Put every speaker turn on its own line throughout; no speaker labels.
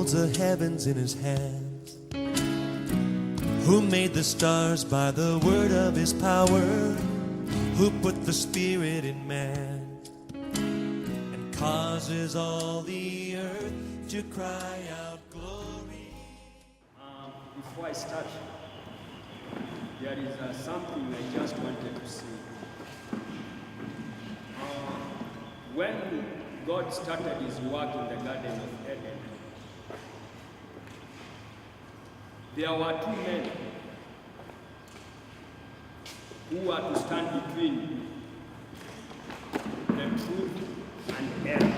holds the heavens in his hands, who made the stars by the word of his power, who put the Spirit in man, and causes all the earth to cry out glory.
Before I start, there is something I just wanted to say. When God started his work in the Garden of Eden, there were two men who were to stand between the truth and error.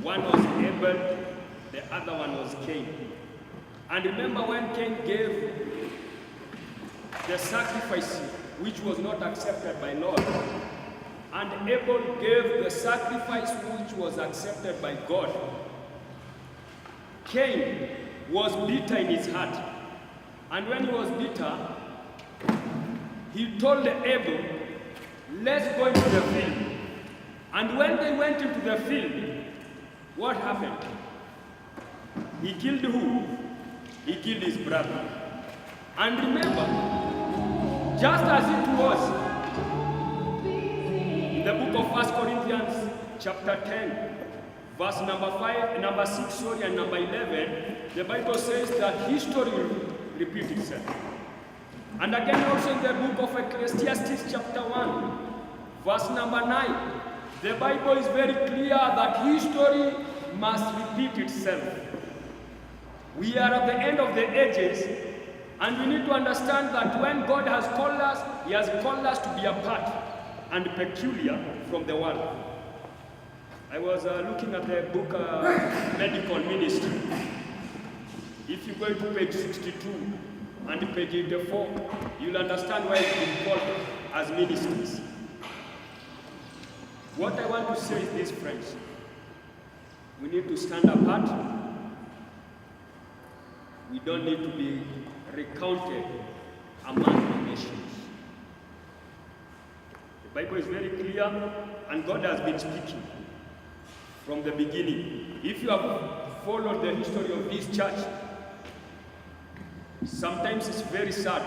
One was Abel, the other one was Cain. And remember when Cain gave the sacrifice which was not accepted by Lord, and Abel gave the sacrifice which was accepted by God. Cain was bitter in his heart, and when he was bitter, he told Abel, let's go into the field. And when they went into the field, what happened? He killed who? He killed his brother. And remember, just as it was in the book of 1 Corinthians chapter 10, verse number 6, and number 11, the Bible says that history will repeat itself. And again also in the book of Ecclesiastes chapter 1, verse number 9, the Bible is very clear that history must repeat itself. We are at the end of the ages, and we need to understand that when God has called us, he has called us to be apart and peculiar from the world. I was looking at the book Medical Ministry. If you go to page 62 and page 84, you'll understand why it's been called as ministries. What I want to say is this, friends. We need to stand apart. We don't need to be recounted among the nations. The Bible is very clear, and God has been speaking from the beginning. If you have followed the history of this church, sometimes it's very sad.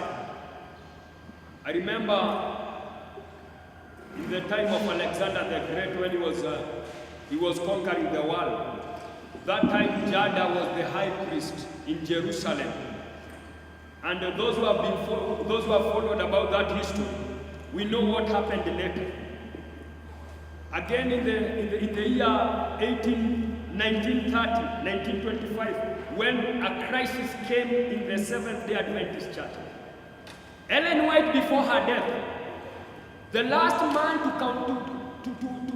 I remember in the time of Alexander the Great, when he was conquering the world. That time Jada was the high priest in Jerusalem. And those who have followed about that history, we know what happened later. Again in the year 1930, 1925, when a crisis came in the Seventh-day Adventist Church. Ellen White, before her death, the last man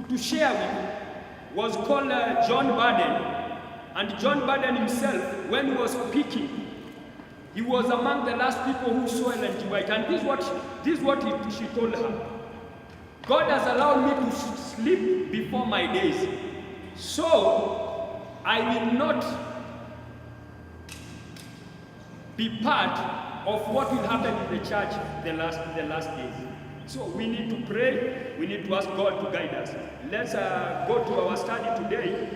to share with was called John Baden. And John Baden himself, when he was speaking, he was among the last people who saw Ellen G. White. And this is what she told her. God has allowed me to sleep before my days, so I will not be part of what will happen in the church the last days. So we need to pray, we need to ask God to guide us. Let's go to our study today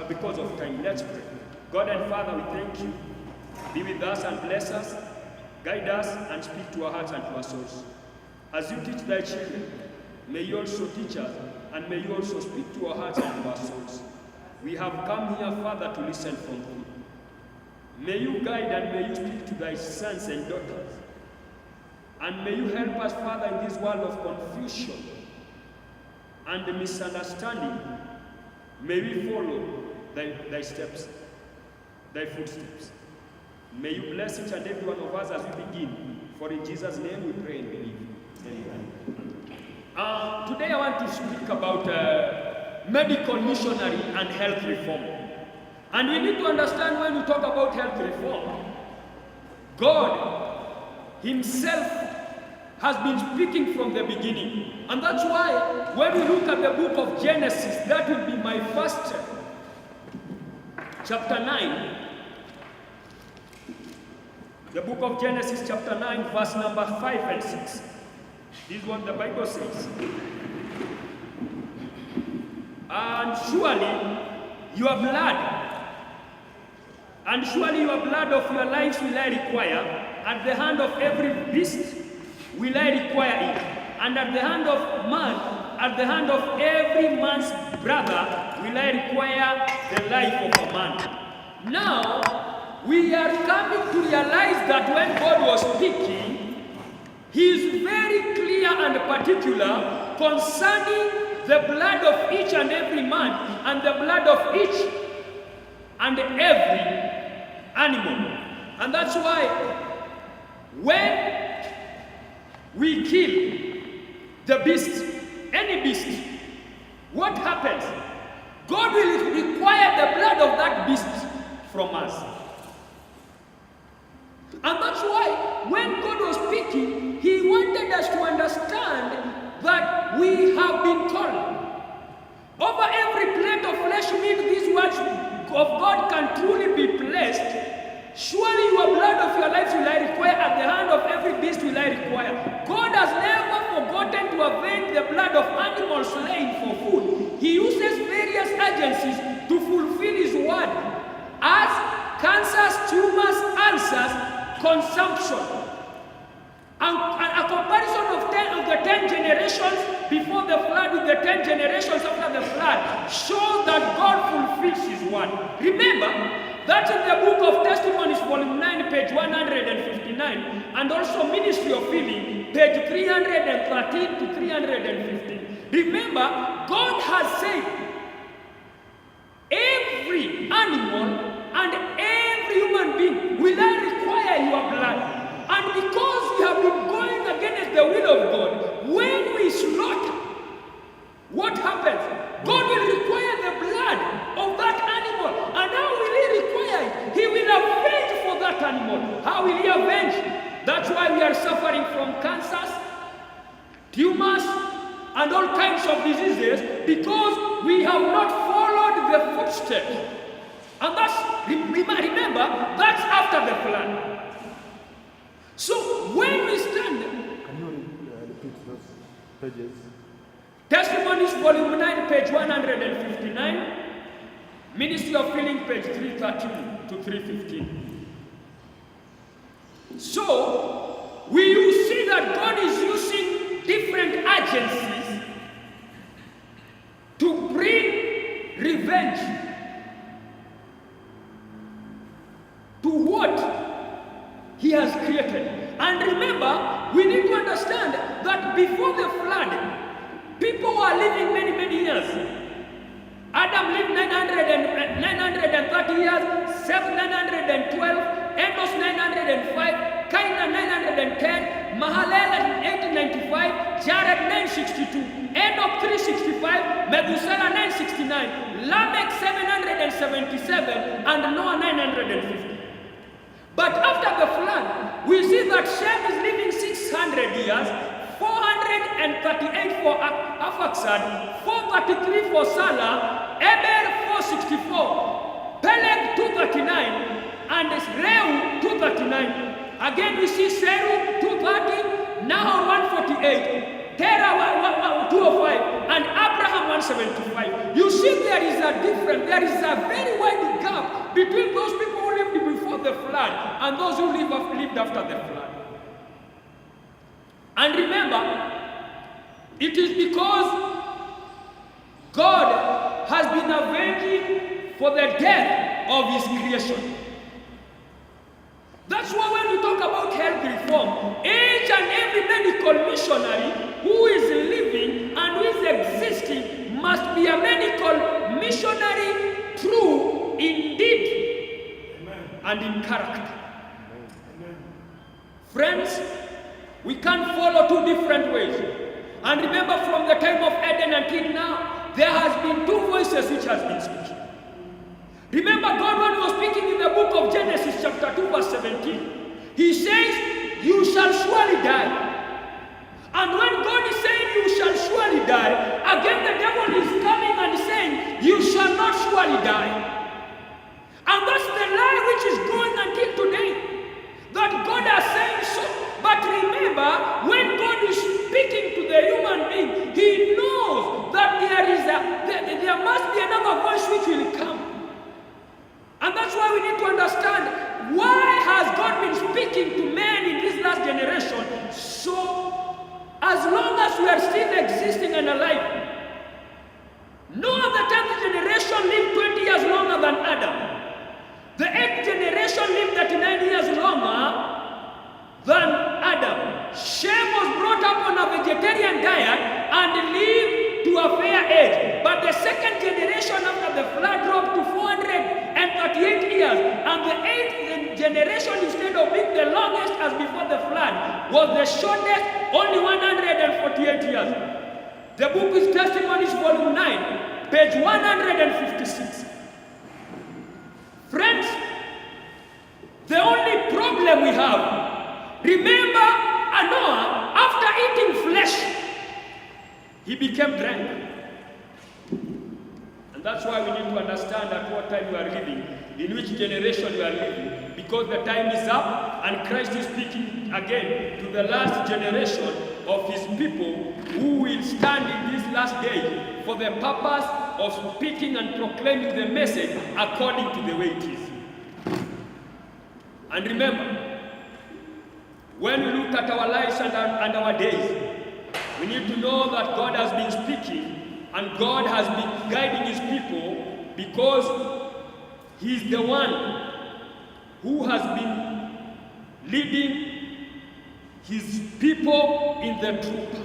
because of time. Let's pray. God and Father, we thank you. Be with us and bless us, guide us and speak to our hearts and to our souls. As you teach thy children, may you also teach us, and may you also speak to our hearts and to our souls. We have come here, Father, to listen from you. May you guide and may you speak to thy sons and daughters. And may you help us, Father, in this world of confusion and misunderstanding. May we follow thy steps, thy footsteps. May you bless each and every one of us as we begin. For in Jesus' name we pray and believe. Amen. Today I want to speak about medical missionary and health reform. And we need to understand when we talk about health reform, God himself has been speaking from the beginning. And that's why when we look at the book of Genesis, that will be my first chapter 9. The book of Genesis chapter 9, verse number 5 and 6. This is what the Bible says. And surely you have learned And surely your blood of your lives will I require. At the hand of every beast will I require it. And at the hand of man, at the hand of every man's brother, will I require the life of a man. Now, we are coming to realize that when God was speaking, He is very clear and particular concerning the blood of each and every man and the blood of each and every animal. And that's why when we kill the beast, any beast, what happens? God will require the blood of that beast from us. And that's why when God was speaking, He wanted us to understand that we have been called. Over every plate of flesh meat, these words of God can truly be placed. Surely your blood of your lives will I require, at the hand of every beast will I require. God has never forgotten to avenge the blood of animals slain for food. He uses various agencies to fulfill His word, as cancers, tumors, ulcers, consumption. And a comparison of the 10 generations before the flood with the 10 generations after the flood shows that God fulfills His word. Remember, that's in the book of Testimonies, volume 9, page 159, and also Ministry of Healing, page 313 to 315. Remember, God has said, every animal and every human being will I require your blood. And because we have been going against the will of God, when we slaughter, what happens? God will require the blood of that animal. And how will He require it? He will avenge for that animal. How will He avenge? That's why we are suffering from cancers, tumors, and all kinds of diseases, because we have not followed the footsteps. And that's, remember, that's after the flood. So when we stand,
can you repeat those pages?
Testimonies, volume 9, page 159, Ministry of Healing, page 313 to 315. So we will see that God is using different agencies to bring revenge to what He has created. And remember, we need to understand that before the flood, people were living many, many years. Adam lived 930 years, Seth 912, Enos 905, Cain 910, Mahalalel 895, Jared 962, Enoch 365, Methuselah 969, Lamech 777, and Noah 950. But after the flood, we see that Shem is living 600 years, 438 for Arphaxad, 433 for Salah, Eber 464, Peleg 239, and Reu 239. Again we see Seru 230, Nahor 148, Terah 205, and Abraham 175. You see there is a difference, there is a very wide gap between those people who lived before the flood and those who lived after the flood. And remember, it is because God has been avenging for the death of His creation. That's why when we talk about health reform, each and every medical missionary who is living and who is existing must be a medical missionary, true in deed and in character. Friends, we can't follow two different ways. And remember, from the time of Eden until now, there has been two voices which has been speaking. Remember, God, when He was speaking in the book of Genesis chapter 2 verse 17, He says, you shall surely die. And when God is saying you shall surely die, again the devil is coming and saying, you shall not surely die. And that's the lie which is going until today, that God has said so. But remember, when God is speaking to the human being, He knows that there must be another voice which will come. And that's why we need to understand So, as long as we are still existing and alive, no other 10th generation lived 20 years longer than Adam. The 8th generation lived 39 years longer than Adam. Shem was brought up on a vegetarian diet and lived to a fair age. But the 2nd generation after the flood dropped to 438 years. And the 8th generation, instead of being the longest as before the flood, was the shortest, only 148 years. The book is Testimonies, volume 9, page 156. Friends, the only problem we have, remember Noah, after eating flesh, he became drunk. And that's why we need to understand at what time we are living, in which generation we are living, because the time is up and Christ is speaking again to the last generation of his people who will stand in this last day for the purpose of speaking and proclaiming the message according to the way it is. And remember, when we look at our lives and our days, we need to know that God has been speaking and God has been guiding his people because he is the one who has been leading his people in the truth.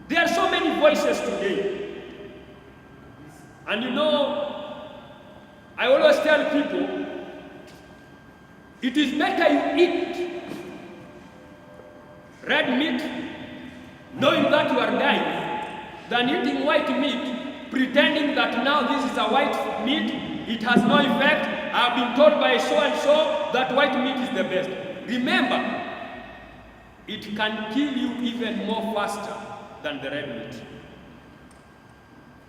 There are so many voices today. And you know, I always tell people, it is better you eat red meat, knowing that you are dying, than eating white meat, pretending that now this is a white meat, it has no effect. I've been told by so and so that white meat is the best. Remember, it can kill you even more faster than the red meat.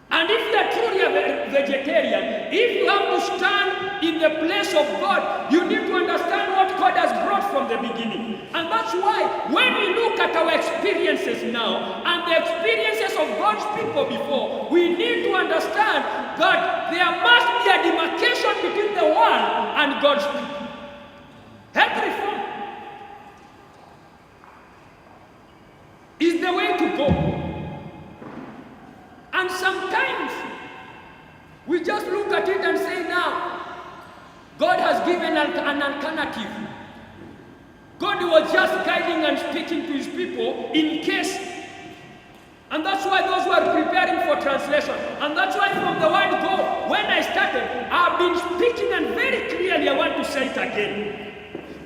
And if you are truly a vegetarian, if you have to stand in the place of God, you need to understand what God has brought from the beginning. And that's why when we look at our experiences now and the experiences of God's people before, we need to understand that there must be a demarcation between the world and God's people. Health reform is the way to go. And sometimes we just look at it and say, now, God has given an alternative. God was just guiding and speaking to his people in case. And that's why those who are preparing for translation, and that's why from the word go, when I started, I've been speaking, and very clearly I want to say it again.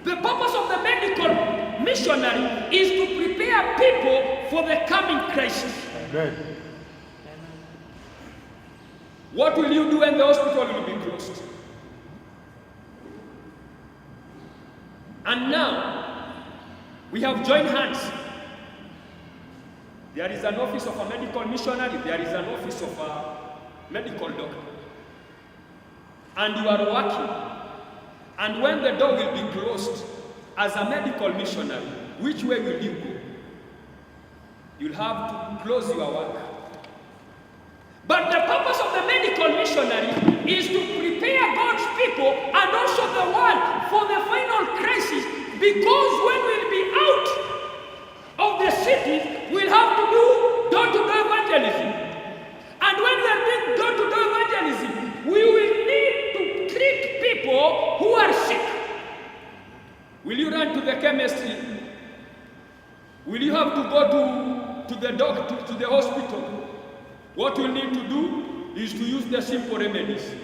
The purpose of the medical missionary is to prepare people for the coming crisis.
Amen.
What will you do when the hospital will be closed? And now, we have joined hands. There is an office of a medical missionary, there is an office of a medical doctor. And you are working. And when the door will be closed, as a medical missionary, which way will you go? You'll have to close your work. But the purpose of the medical missionary is to prepare God's people and also the world for the final crisis, because when we'll be out of the cities, we'll have to do door-to-door evangelism. And when we're doing door-to-door evangelism, we will need to treat people who are sick. Will you run to the chemist? Will you have to go to the doctor, to the hospital? What you need to do is to use the simple remedies.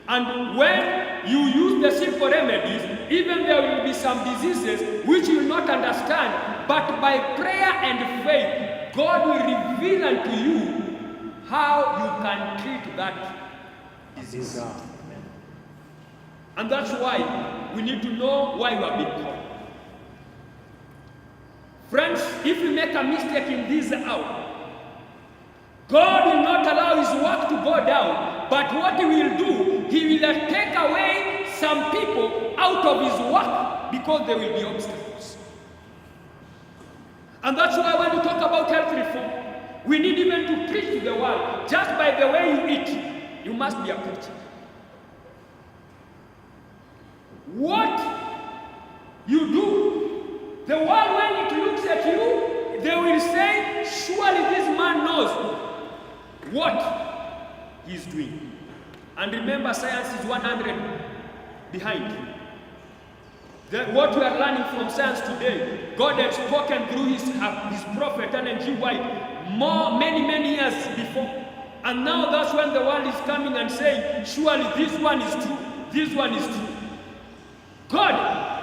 And when you use the simple remedies, even there will be some diseases which you will not understand, but by prayer and faith, God will reveal unto you how you can treat that disease. And that's why we need to know why we are being called. Friends, if you make a mistake in this hour, God will not allow his work to go down, but what he will do, he will take away some people out of his work because there will be obstacles. And that's why when we talk about health reform, we need even to preach to the world. Just by the way you eat, you must be a preacher. What you do The world, when it looks at you, they will say, surely this man knows what he's doing. And remember, science is 100 behind. What we are learning from science today, God had spoken through his prophet, Ellen G. White, many years before. And now that's when the world is coming and saying, surely this one is true, this one is true. God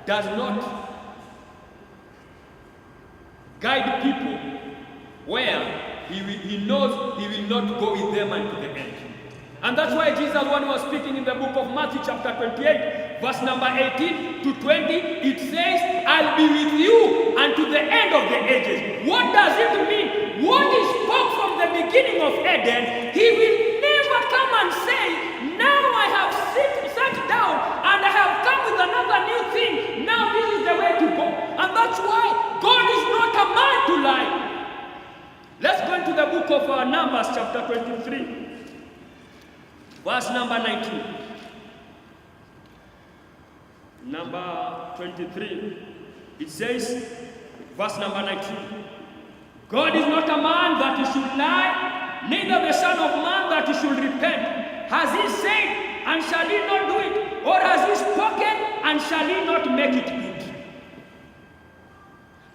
does not guide people where he knows he will not go with them unto the end. And that's why Jesus, when he was speaking in the book of Matthew chapter 28, verse number 18 to 20, it says, I'll be with you unto the end of the ages. What does it mean? What he spoke from the beginning of Eden, he will never come and say, now I have sat down and I have come with another new thing. Now this is the way to go. And that's why God is not a man to lie. Let's go into the book of Numbers chapter 23. Verse number 19. Number 23. It says, verse number 19. God is not a man that he should lie, neither the Son of Man that he should repent. Has he said, and shall he not do it? Or has he spoken, and shall he not make it good?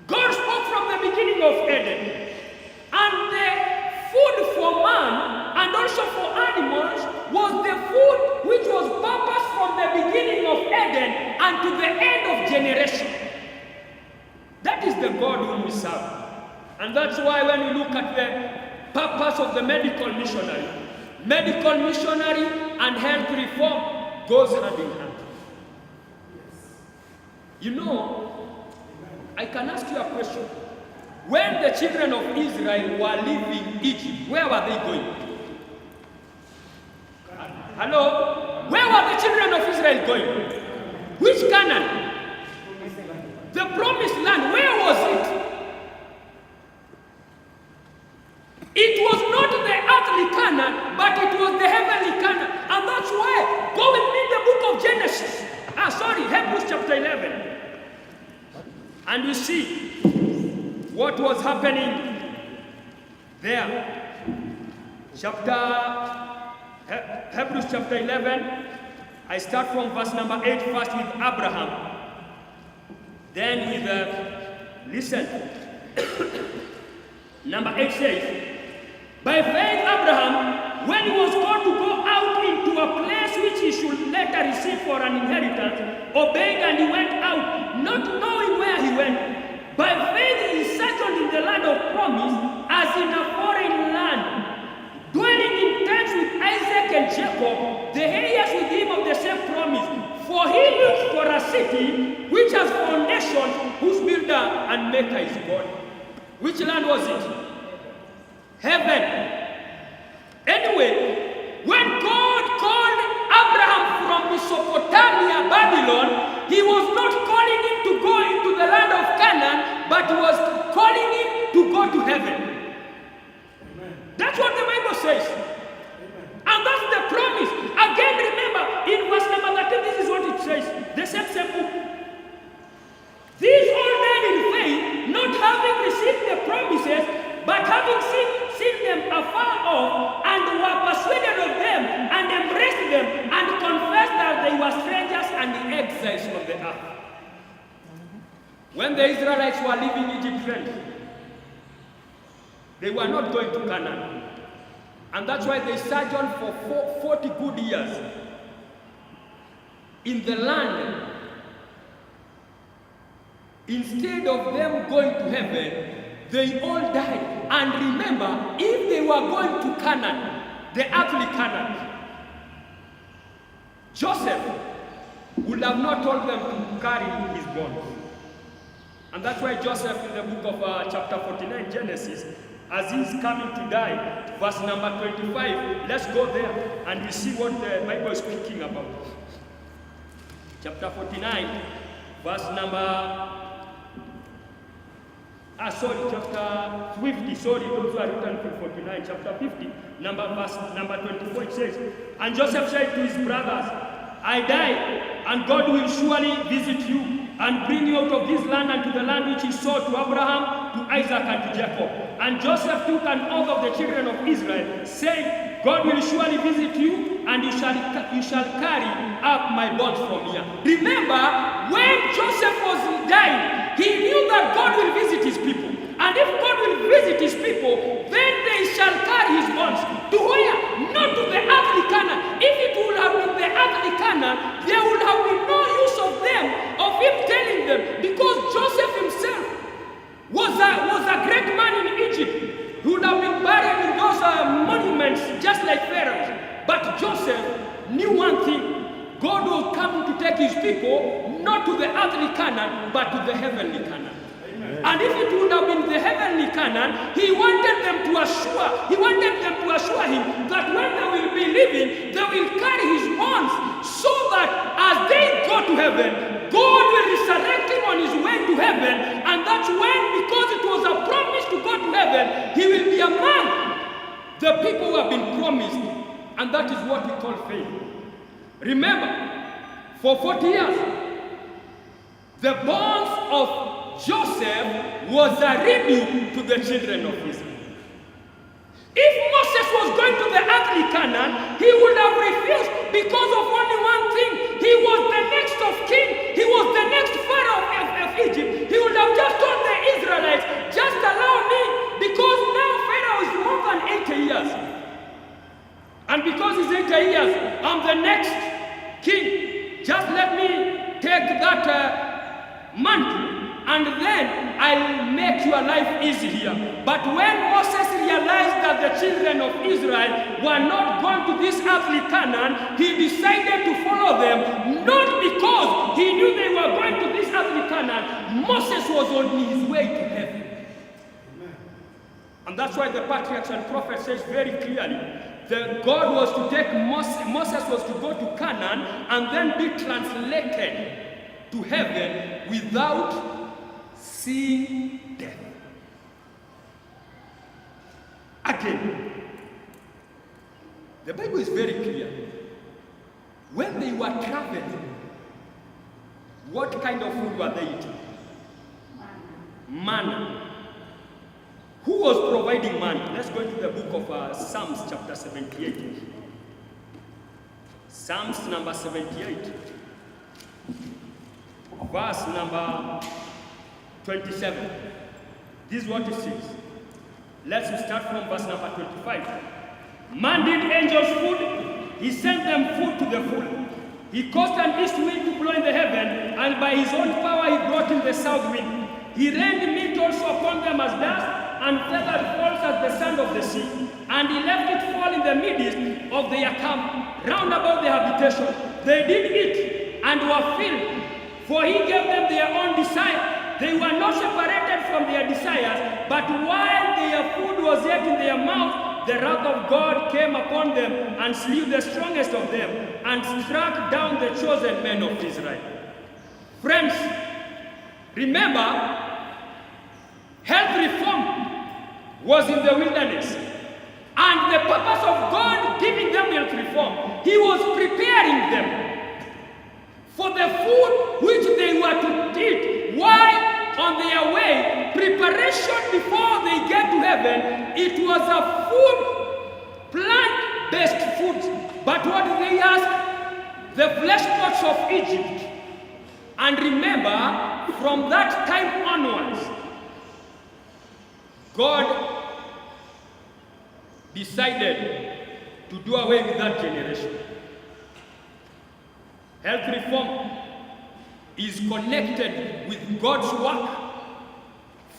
God spoke from the beginning of Eden. And the food for man, and also for animals, was the food which was purposed from the beginning of Eden and to the end of generation. That is the God whom we serve. And that's why when we look at the purpose of the medical missionary and health reform goes hand in hand. You know, I can ask you a question. When the children of Israel were leaving Egypt, where were they going? Hello? Where were the children of Israel going? Which Canaan? The promised land, where was it? It was not the earthly Canaan, but it was the heavenly Canaan. And that's why, go with me in the book of Genesis. Hebrews chapter 11. And you see what was happening there. Hebrews chapter 11, I start from verse number 8, first with Abraham. Then with, listen, number 8 says, by faith Abraham, when he was called to go out into a place which he should later receive for an inheritance, obeyed and he went out, not knowing where he went. By faith he sojourned in the land of promise, as in a foreign land, dwelling in tents with Isaac and Jacob, the heirs with him of the same promise. For he looked for a city which has foundation, whose builder and maker is God. Which land was it? Heaven. Anyway, when God called Abraham from Mesopotamia, Babylon, he was not calling him to go into the land of Canaan, but he was calling him to go to heaven. Amen. That's what the Bible says. Amen. And that's the promise. Again, remember, in verse number 13, this is what it says. The same book. These all died in faith, not having received the promises, but having seen them afar off, and were persuaded of them, and embraced them, and confessed that they were strangers and exiles from the earth. When the Israelites were leaving Egypt, friends, they were not going to Canaan. And that's why they sojourned for 40 good years in the land. Instead of them going to heaven, they all died. And remember, if they were going to Canaan, the earthly Canaan, Joseph would have not told them to carry his bones. And that's why Joseph, in the book of chapter 49, Genesis, as he's coming to die, verse number 25, let's go there and we see what the Bible is speaking about. Chapter 49, verse number chapter 50, those who are written from 49, chapter 50, verse number 24, it says, and Joseph said to his brothers, I die, and God will surely visit you and bring you out of this land and to the land which he swore to Abraham, to Isaac, and to Jacob. And Joseph took an oath of the children of Israel, saying, God will surely visit you, and you shall carry up my bonds from here. Remember, when Joseph was dying, he knew that God will visit his people. And if God will visit his people, then they shall carry his bonds. To where? Not to the earthly Canaan. If it would have been the earthly Canaan, there would have been no use of them, of him telling them, because Joseph himself was a great man in Egypt. He would have been buried in those monuments, just like Pharaoh. But Joseph knew one thing. God was coming to take his people, not to the earthly Canaan, but to the heavenly Canaan. And if it would have been the heavenly Canaan, he wanted them to assure him that when they will be living, they will carry his bonds, so that as they go to heaven, God will resurrect him on his way to heaven, and that's when, because it was a promise to go to heaven, he will be among the people who have been promised, and that is what we call faith. Remember, for 40 years, the bonds of Joseph was a rebuke to the children of Israel. If Moses was going to the earthly Canaan, he would have refused because of only one thing. He was the next of king. He was the next Pharaoh of Egypt. He would have just told the Israelites, just allow me, because now Pharaoh is more than 80 years. And because he's 80 years, I'm the next king. Just let me take that mantle, and then I'll make your life easy here. But when Moses realized that the children of Israel were not going to this earthly Canaan, he decided to follow them, not because he knew they were going to this earthly Canaan. Moses was on his way to heaven. And that's why the patriarchs and prophets says very clearly that God was to take Moses was to go to Canaan and then be translated to heaven without seeing death. Again, the Bible is very clear. When they were traveling, what kind of food were they eating? Manna. Who was providing manna? Let's go into the book of Psalms chapter 78. Psalms number 78. Verse number 27. This is what it says. Let's start from verse number 25. Man did angels food, he sent them food to the full. He caused an east wind to blow in the heaven, and by his own power he brought in the south wind. He rained meat also upon them as dust, and feathered falls as the sand of the sea. And he left it fall in the midst of their camp, round about their habitation. They did eat, and were filled, for he gave them their own desire. They were not separated from their desires, but while their food was yet in their mouth, the wrath of God came upon them and slew the strongest of them and struck down the chosen men of Israel. Friends, remember, health reform was in the wilderness. And the purpose of God giving them health reform, he was preparing them for the food which they were to eat while on their way. Preparation before they get to heaven, it was a food, plant-based food. But what did they ask? The flesh pots of Egypt. And remember, from that time onwards, God decided to do away with that generation. Health reform is connected with God's work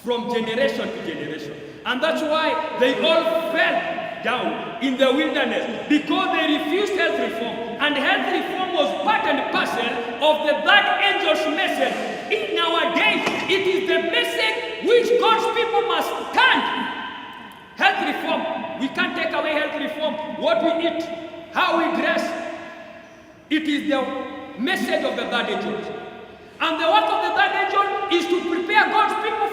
from generation to generation. And that's why they all fell down in the wilderness, because they refused health reform. And health reform was part and parcel of the third angel's message. In our days, it is the message which God's people must stand. Health reform. We can't take away health reform. What we eat, how we dress. It is the message of the third angel. And the work of the third angel is to prepare God's people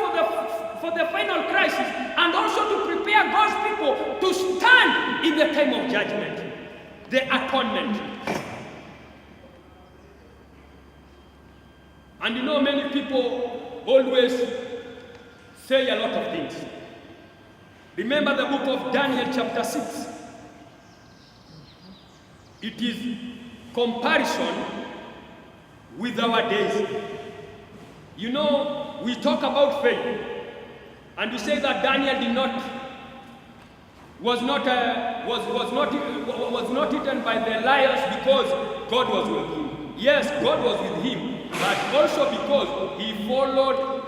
for the final crisis, and also to prepare God's people to stand in the time of judgment, the atonement. And you know, many people always say a lot of things. Remember the book of Daniel chapter 6. It is comparison with our days. You know, we talk about faith, and we say that Daniel was not eaten by the lions because God was with him. Yes, God was with him, but also because he followed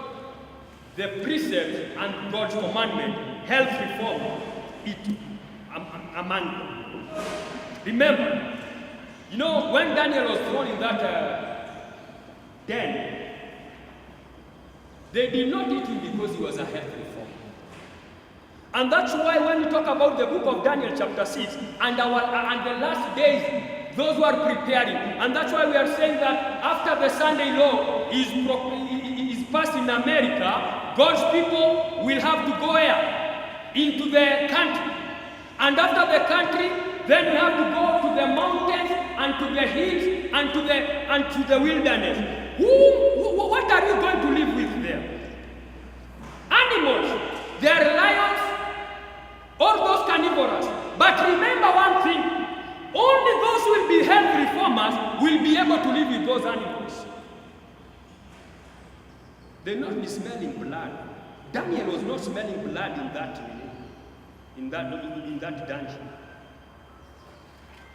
the precepts and God's commandment, health reform, among them. Remember, you know, when Daniel was thrown in that den, they did not eat him because he was a health reform. And that's why when we talk about the book of Daniel chapter 6 and the last days, those who are preparing, and that's why we are saying that after the Sunday law is passed in America, God's people will have to go where? Into the country. And after the country, then we have to go to the mountains and to the hills and to the wilderness. What are you going to live with there? Animals. They are lions or those carnivores. But remember one thing. Only those who will be health reformers will be able to live with those animals. They're not be smelling blood. Daniel was not smelling blood in that dungeon.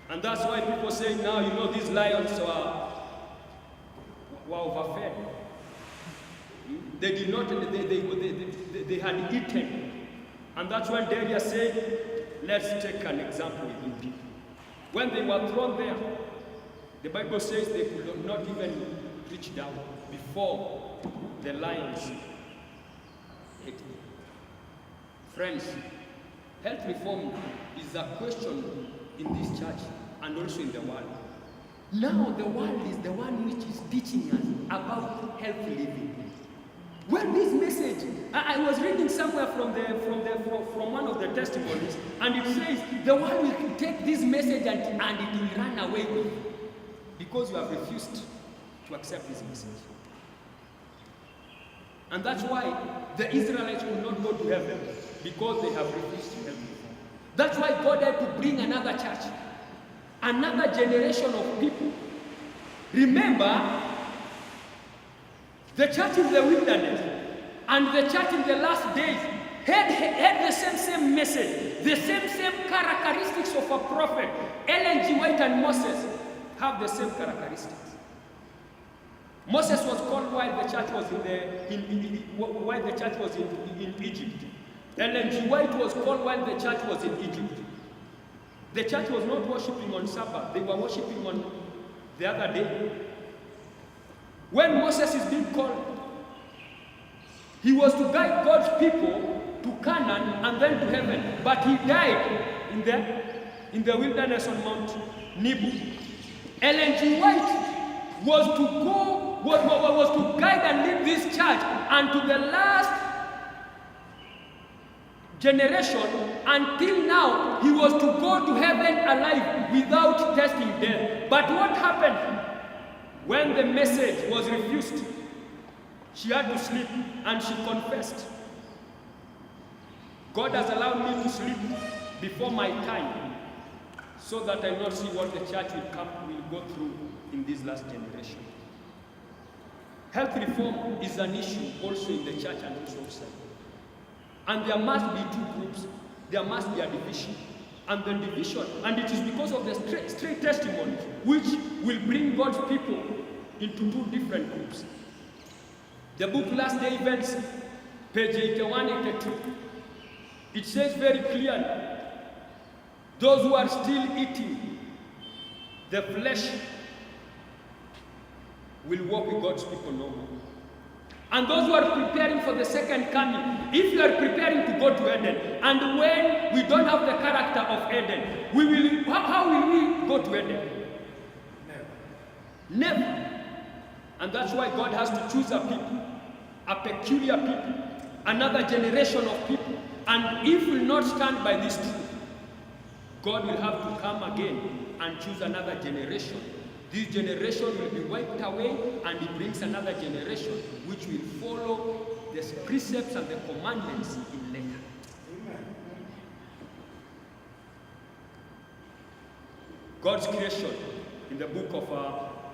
And that's why people say now, you know, these lions were overfed. They did not, they had eaten. And that's when Darius said, let's take an example with you people. When they were thrown there, the Bible says they could not even reach down before the lions ate them. Friends, health reform is a question in this church and also in the world. Now the world is the one which is teaching us about healthy living. When this message, I was reading somewhere from one of the testimonies, and it says the world will take this message and it will run away with you because you have refused to accept this message. And that's why the Israelites will not go to heaven, because they have refused to heaven. That's why God had to bring another church, another generation of people. Remember, the church in the wilderness and the church in the last days had the same message, the same characteristics of a prophet. Ellen G. White and Moses have the same characteristics. Moses was called while the church was in Egypt. Ellen G. White was called while the church was in Egypt. The church was not worshiping on Sabbath; they were worshiping on the other day. When Moses is being called, he was to guide God's people to Canaan and then to heaven, but he died in the wilderness on Mount Nebo. Ellen G. White was to guide and lead this church unto the last generation. Until now, he was to go to heaven alive without tasting death. But what happened? When the message was refused, she had to sleep, and she confessed. God has allowed me to sleep before my time, so that I not see what the church will go through in this last generation. Health reform is an issue also in the church and also outside. And there must be two groups. There must be a division. And the division, and it is because of the straight testimony, which will bring God's people into two different groups. The book Last Day Events, page 81, 82, it says very clearly, those who are still eating the flesh will walk with God's people no more. And those who are preparing for the second coming, if you are preparing to go to Eden, and when we don't have the character of Eden, how will we go to Eden? Never. And that's why God has to choose a people, a peculiar people, another generation of people. And if we will not stand by this truth, God will have to come again and choose another generation This generation will be wiped away, and he brings another generation which will follow the precepts and the commandments in letter. God's creation in the book of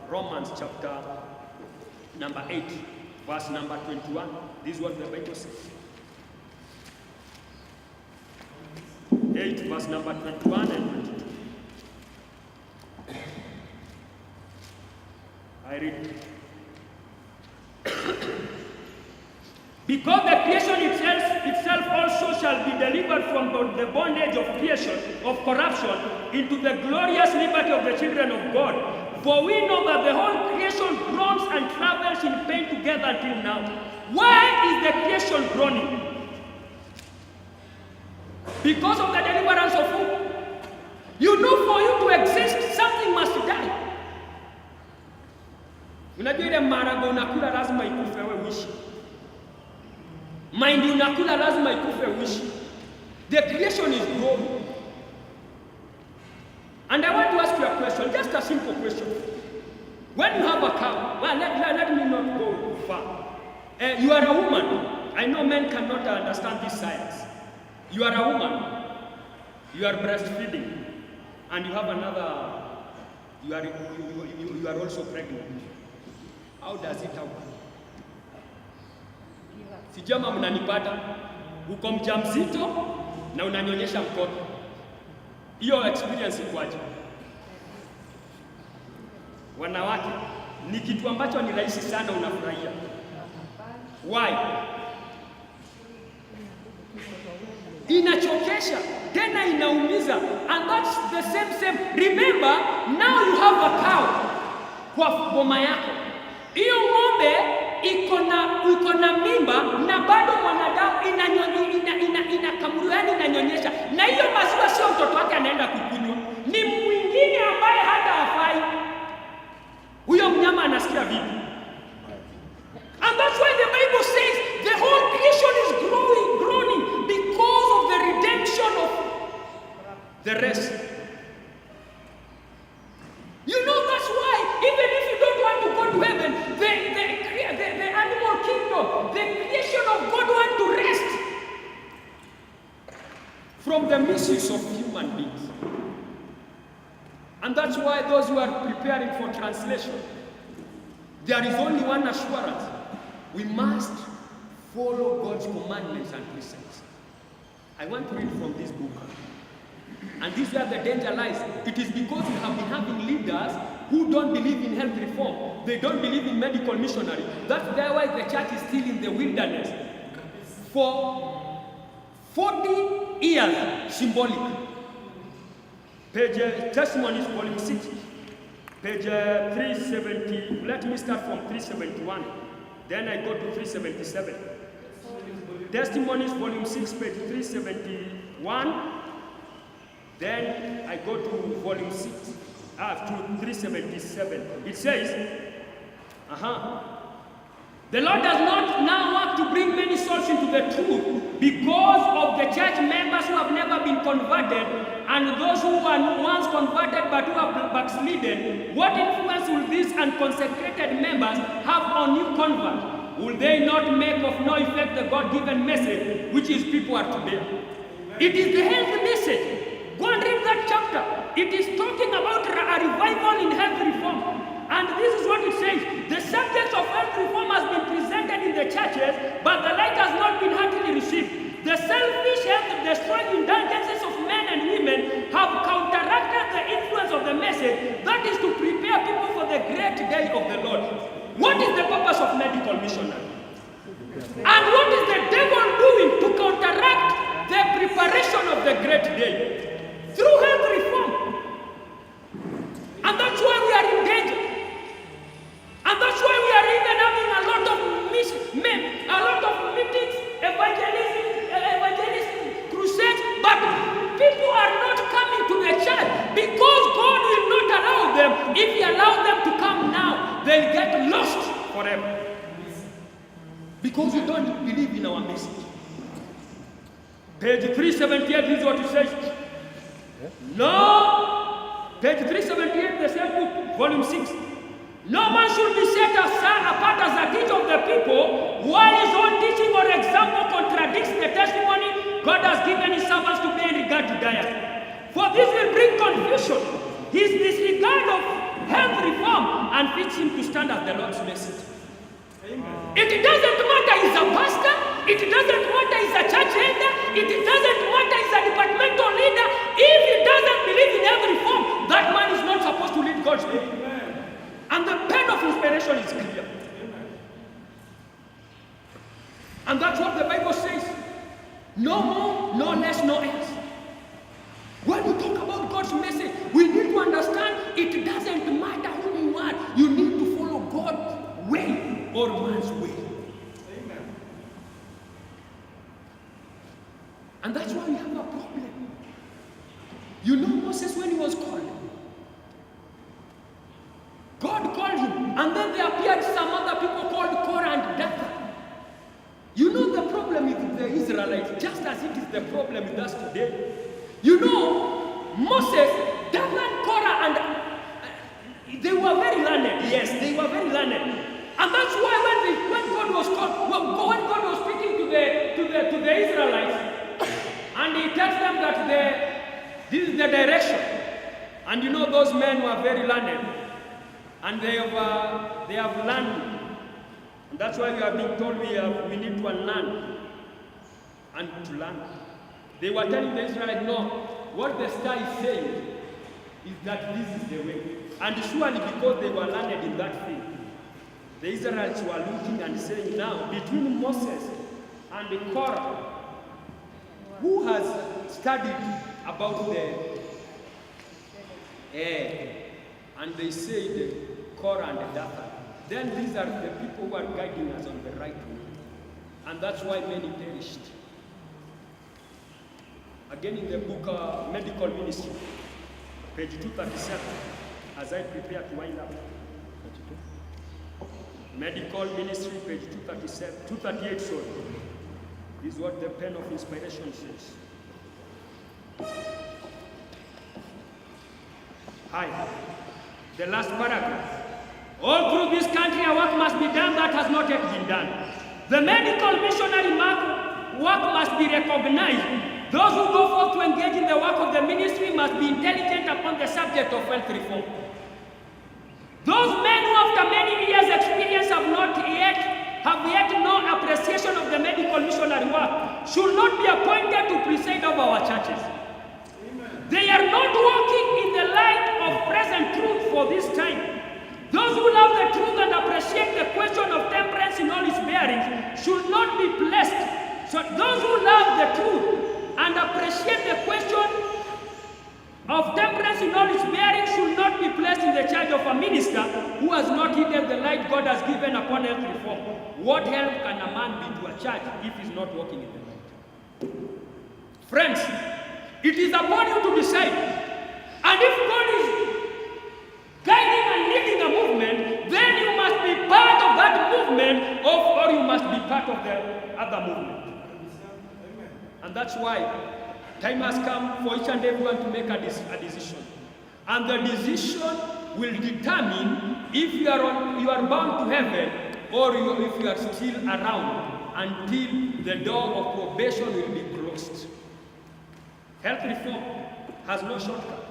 Romans chapter number 8, verse number 21. This is what the Bible says. 8, verse number 21 and 22. I read. Because the creation itself also shall be delivered from the bondage of creation, of corruption, into the glorious liberty of the children of God. For we know that the whole creation groans and travails in pain together until now. Why is the creation groaning? Because of the deliverance of who? You know, for you to exist, something must die. Unajua ile marago unakula lazima ikufe wewe uishi. Mind unakula lazima ikufe uishi. The creation is growing. And I want to ask you a question, just a simple question. When you have a cow, well, let me not go far. You are a woman. I know men cannot understand this science. You are a woman. You are breastfeeding. And you have another, you are also pregnant. How does it happen? Sijama mnanipata, uko mjamzito na unanyonyesha mtoto. Hiyo experience ikwaje? Wanawake, ni kitu ambacho ni rahisi sana unafurahia. Why? Inachokesha, tena inaumiza. And that's the same. Remember, now you have a cow kwa boma yako. Hiyo ng'ombe iko na mimba na bado mwanadamu inakamuliwa, yani inanyonyesha. Na hiyo maziwa sio mtoto wake anaenda kukunywa. Ni mwingine ambaye hata hafai. Huyo mnyama anasikia vipi? And that's why the Bible says the whole creation is groaning because of the redemption of the rest. You know, that's why even if you don't want to go to heaven, the animal kingdom, the creation of God want to rest from the misuse of human beings. And that's why those who are preparing for translation, there is only one assurance. We must follow God's commandments and precepts. I want to read from this book. And this is where the danger lies. It is because we have been having leaders who don't believe in health reform. They don't believe in medical missionary. That's why the church is still in the wilderness. For 40 years, symbolic. Page Testimonies, volume 6. Page 370. Let me start from 371. Then I go to 377. Testimonies, volume 6, page 371. Then I go to volume 6, to 377. It says, the Lord does not now want to bring many souls into the truth because of the church members who have never been converted and those who were once converted but who are backslidden. What influence will these unconsecrated members have on new converts? Will they not make of no effect the God-given message which His people are to bear? It is the health message. Go and read that chapter. It is talking about a revival in health reform. And this is what it says. The subject of health reform has been presented in the churches, but the light has not been heartily received. The selfish, health-destroying indulgences of men and women have counteracted the influence of the message that is to prepare people for the great day of the Lord. What is the purpose of medical missionary? And what is the devil doing to counteract the preparation of the great day? Through health reform. And that's why we are in danger. And that's why we are even having a lot of meetings, evangelism, crusades, but people are not coming to the church because God will not allow them. If He allows them to come now, they'll get lost forever. Because we don't believe in our message. Page 378 is what it says. No, Page 378, the same book, volume 6. No man should be set apart as a teacher of the people, while his own teaching or example contradicts the testimony God has given his servants to bear in regard to diet. For this will bring confusion, his disregard of health reform, and fits him to stand as the Lord's message. Amen. It doesn't matter he's a pastor, it doesn't matter he's a church elder, it doesn't matter he's a departmental leader. If he doesn't believe in health reform, that man is not supposed to lead God's people. And the pen of inspiration is clear. And that's what the Bible says. No more, no less, no else. When we talk about God's message, we need to understand it doesn't matter who you are. You need to follow God's way or man's way. Amen. And that's why we have a problem. You know Moses, when he was called, God called him, and then there appeared some other people called Korah and Dathan. You know the problem with the Israelites, just as it is the problem with us today. You know, Moses, Dathan, Korah, and they were very learned. Yes, they were very learned. And that's why when God was called, when God was speaking to the Israelites, and he tells them that this is the direction. And you know those men were very learned. And they have learned. And that's why we are being told we need to unlearn and to learn. They were telling the Israelites, no, what the star is saying is that this is the way. And surely because they were learned in that thing, the Israelites were looking and saying, now, between Moses and Korah, who has studied about the air? And they said, Korah and Dathan. Then these are the people who are guiding us on the right way. And that's why many perished. Again in the book Medical Ministry, page 237, as I prepare to wind up. Medical Ministry, page 238, sorry. This is what the pen of inspiration says. Hi. The last paragraph. All through this country, a work must be done that has not yet been done. The medical missionary work must be recognized. Those who go forth to engage in the work of the ministry must be intelligent upon the subject of health reform. Those men who after many years' experience have yet no appreciation of the medical missionary work should not be appointed to preside over our churches. They are not walking in the light of present truth for this time. Those who love the truth and appreciate the question of temperance in all its bearings should not be blessed. So those who love the truth and appreciate the question of temperance in all its bearings should not be placed in the charge of a minister who has not heeded the light God has given upon health reform. What help can a man be to a church if he's not walking in the light? Friends, it is upon you to decide. And if God is guiding and leading a movement, then you must be part of that movement, or you must be part of the other movement. And that's why time has come for each and everyone to make a decision. And the decision will determine if you are bound to heaven or if you are still around until the door of probation will be closed. Health reform has no shortcut.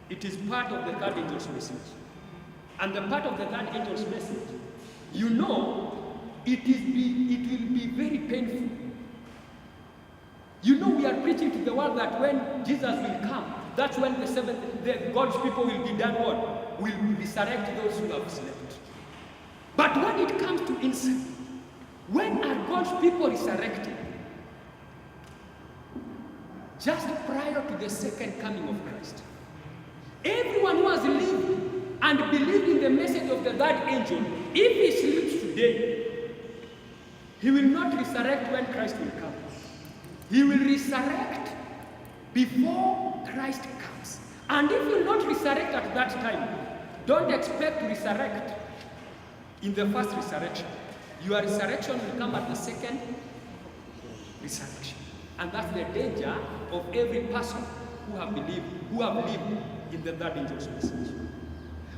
It is part of the third angel's message. And the part of the third angel's message, you know, it will be very painful. You know, we are preaching to the world that when Jesus will come, that's when God's people will be done what? Will resurrect those who have slept. But when it comes to insight, when are God's people resurrected? Just prior to the second coming of Christ. Everyone who has lived and believed in the message of the third angel, if he sleeps today, he will not resurrect when Christ will come. He will resurrect before Christ comes. And if you will not resurrect at that time, don't expect to resurrect in the first resurrection. Your resurrection will come at the second resurrection. And that's the danger of every person who have lived in the third angel's message.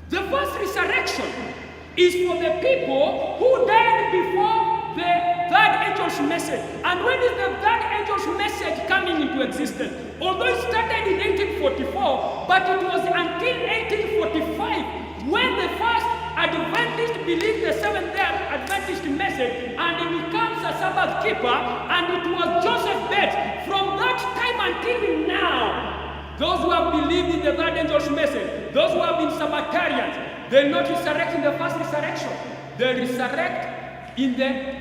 The first resurrection is for the people who died before the third angel's message. And when is the third angel's message coming into existence? Although it started in 1844, but it was until 1845 when the first Adventist believed the Seventh-day Adventist message, and he becomes a Sabbath keeper, and it was Joseph Bates. From that time until now, those who have believed in the third angel's message, those who have been Sabbatarians, they not resurrect in the first resurrection. They resurrect in the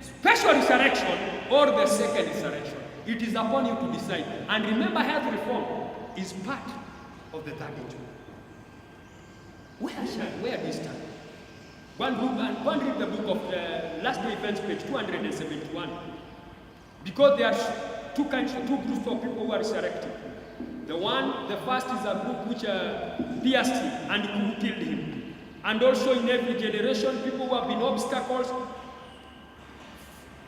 special resurrection or the second resurrection. It is upon you to decide. And remember, health reform is part of the third angel. Where do you stand? Go and read the book of Last Day Events, page 271. Because there are two groups of people who are resurrected. The first is a group which pierced him and who killed him. And also in every generation, people who have been obstacles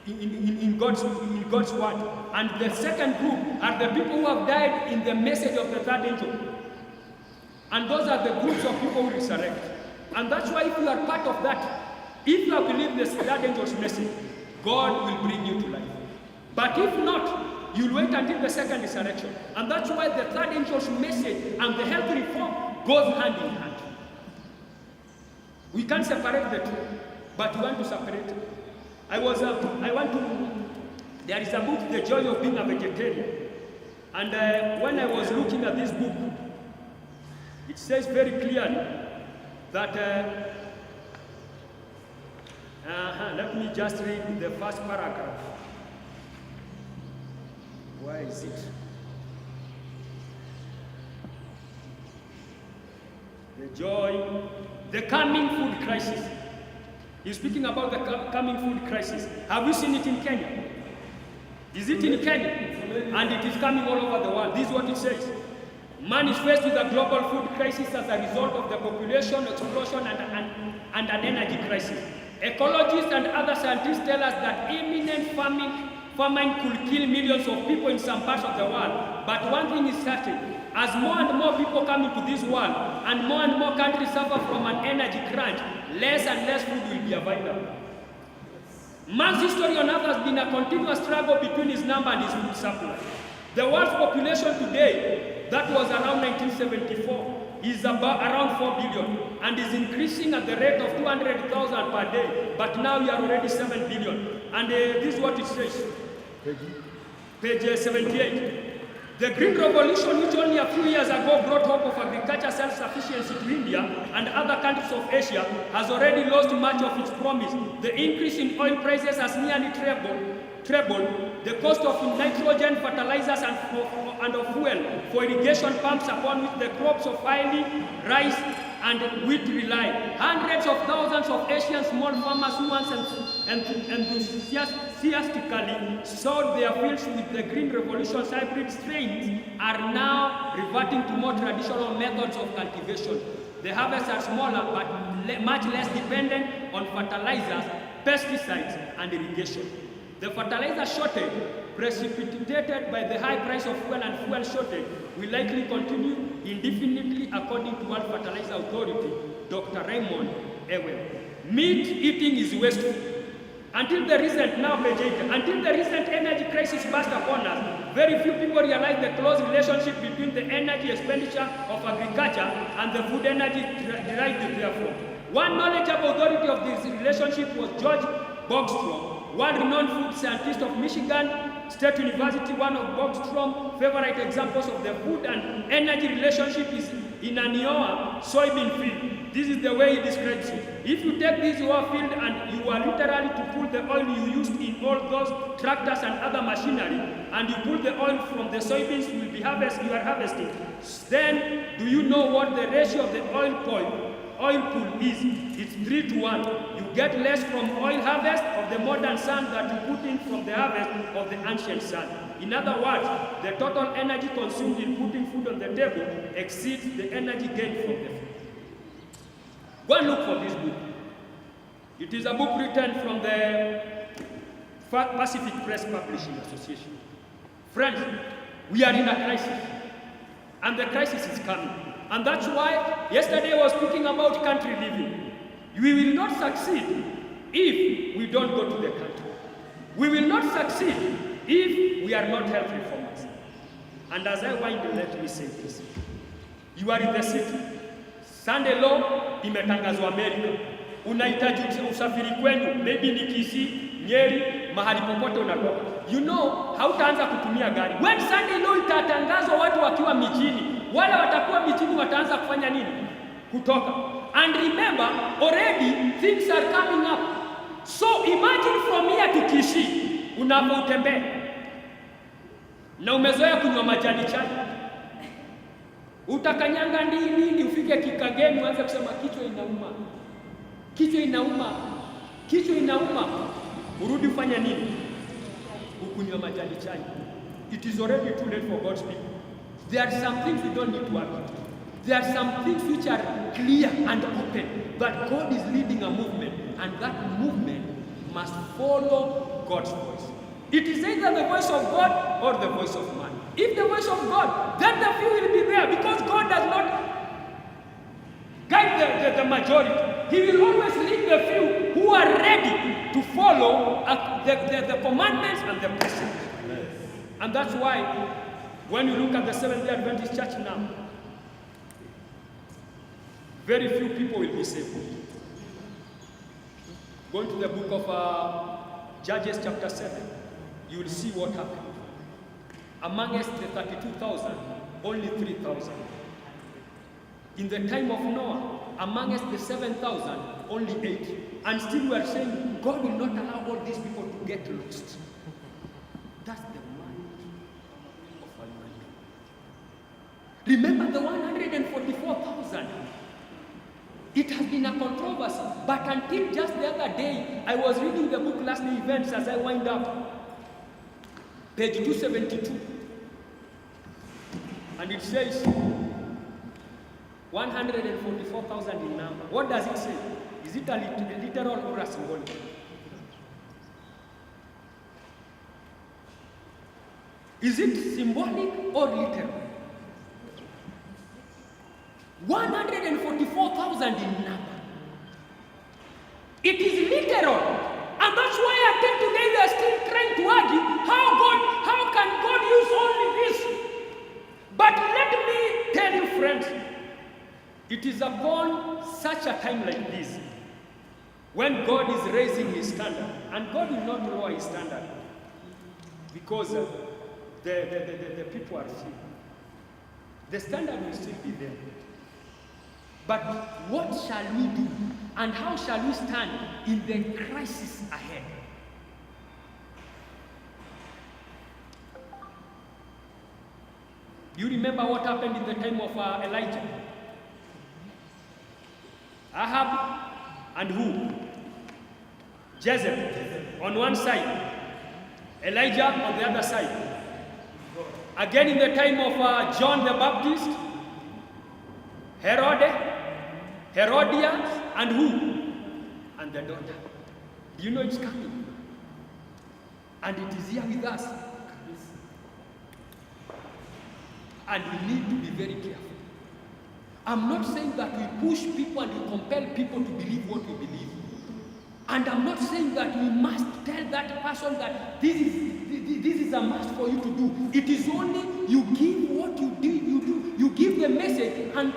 in God's word. And the second group are the people who have died in the message of the third angel. And those are the groups of people who resurrect. And that's why if you are part of that, if you believe the third angel's message, God will bring you to life. But if not, you'll wait until the second resurrection. And that's why the third angel's message and the health reform goes hand in hand. We can't separate the two, but we want to separate. There is a book, The Joy of Being a Vegetarian. And when I was looking at this book, it says very clearly that, let me just read the first paragraph. Where is it? The coming food crisis. He's speaking about the coming food crisis. Have you seen it in Kenya? Is it in Kenya? And it is coming all over the world. This is what it says. Man is faced with a global food crisis as a result of the population explosion and an energy crisis. Ecologists and other scientists tell us that imminent famine could kill millions of people in some parts of the world. But one thing is certain, as more and more people come into this world and more countries suffer from an energy crunch, less and less food will be available. Man's history on Earth has been a continuous struggle between his number and his food supply. The world's population today, that was around 1974, is about around 4 billion and is increasing at the rate of 200,000 per day, but now we are already 7 billion. And this is what it says. Page 78. The Green Revolution, which only a few years ago brought hope of agriculture self-sufficiency to India and other countries of Asia, has already lost much of its promise. The increase in oil prices has nearly trebled the cost of nitrogen fertilizers and of fuel for irrigation pumps upon which the crops of barley, rice, and wheat rely. Hundreds of thousands of Asian small farmers who once enthusiastically sowed their fields with the Green Revolution's hybrid strains are now reverting to more traditional methods of cultivation. The harvests are smaller but much less dependent on fertilizers, pesticides, and irrigation. The fertilizer shortage, precipitated by the high price of fuel and fuel shortage, will likely continue indefinitely according to World Fertilizer Authority, Dr. Raymond Ewell. Meat eating is wasteful. Until the recent energy crisis burst upon us, very few people realized the close relationship between the energy expenditure of agriculture and the food energy derived therefrom. One knowledgeable authority of this relationship was George Bogstrom, world-renowned food scientist of Michigan State University. One of Bogstrom's favorite examples of the food and energy relationship is in an Iowa soybean field. This is the way he describes it. If you take this Iowa field and you are literally to pull the oil you used in all those tractors and other machinery, and you pull the oil from the soybeans you are harvesting, then do you know what the ratio of the oil pool is? It's 3-to-1. You get less from oil harvest of the modern sun that you put in from the harvest of the ancient sun. In other words, the total energy consumed in putting food on the table exceeds the energy gained from the food. Go and look for this book. It is a book written from the Pacific Press Publishing Association. Friends, we are in a crisis. And the crisis is coming. And that's why yesterday I was speaking about country living. We will not succeed if we don't go to the country. We will not succeed if we are not health reformers. And as I wind, let me say this. You are in the city. Sunday law imetangazwa Amerika. Unahitaji usafiri kwenu, maybe ni Kisii, Nyeri, mahali popote unatoka. You know, hautaanza kutumia gari. When Sunday law itatangazwa watu wakiwa mijini, wale watakuwa mijini wataanza kufanya nini? Kutoka. And remember, already things are coming up. So imagine from here to Kisii, unapotembea na umezoea kunywa majani chai. Utakanyanga nini ufike Kikageni uanze kusema kichwa inauma. Kichwa inauma. Kichwa inauma. Urudi ufanya nini? Ukunywa majani chai. It is already too late for God's people. There are some things we don't need to argue. There are some things which are clear and open, that God is leading a movement, and that movement must follow God's voice. It is either the voice of God or the voice of man. If the voice of God, then the few will be there, because God does not guide the majority. He will always lead the few who are ready to follow the commandments and the precepts. And that's why when you look at the Seventh-day Adventist Church now, very few people will be saved. Going to the book of Judges chapter 7, you will see what happened. Amongst the 32,000, only 3,000. In the time of Noah, amongst the 7,000, only 8. And still we are saying, God will not allow all these people to get lost. That's the mind of Almighty. Remember the 144,000. It has been a controversy, but until just the other day, I was reading the book Last Day Events as I wind up, page 272, and it says 144,000 in number. What does it say? Is it a literal or a symbolic? Is it symbolic or literal? 144,000 in number. It is literal. And that's why until today they are still trying to argue how can God use only this? But let me tell you, friends, it is upon such a time like this when God is raising his standard, and God will not lower his standard because the people are few. The standard will still be there. But what shall we do, and how shall we stand in the crisis ahead? You remember what happened in the time of Elijah? Ahab and who? Jezebel on one side, Elijah on the other side. Again in the time of John the Baptist, Herodias, and who? And the daughter. Do you know it's coming? And it is here with us. And we need to be very careful. I'm not saying that we push people and we compel people to believe what we believe. And I'm not saying that we must tell that person that this is a must for you to do. It is only you give what you do. You give the message, and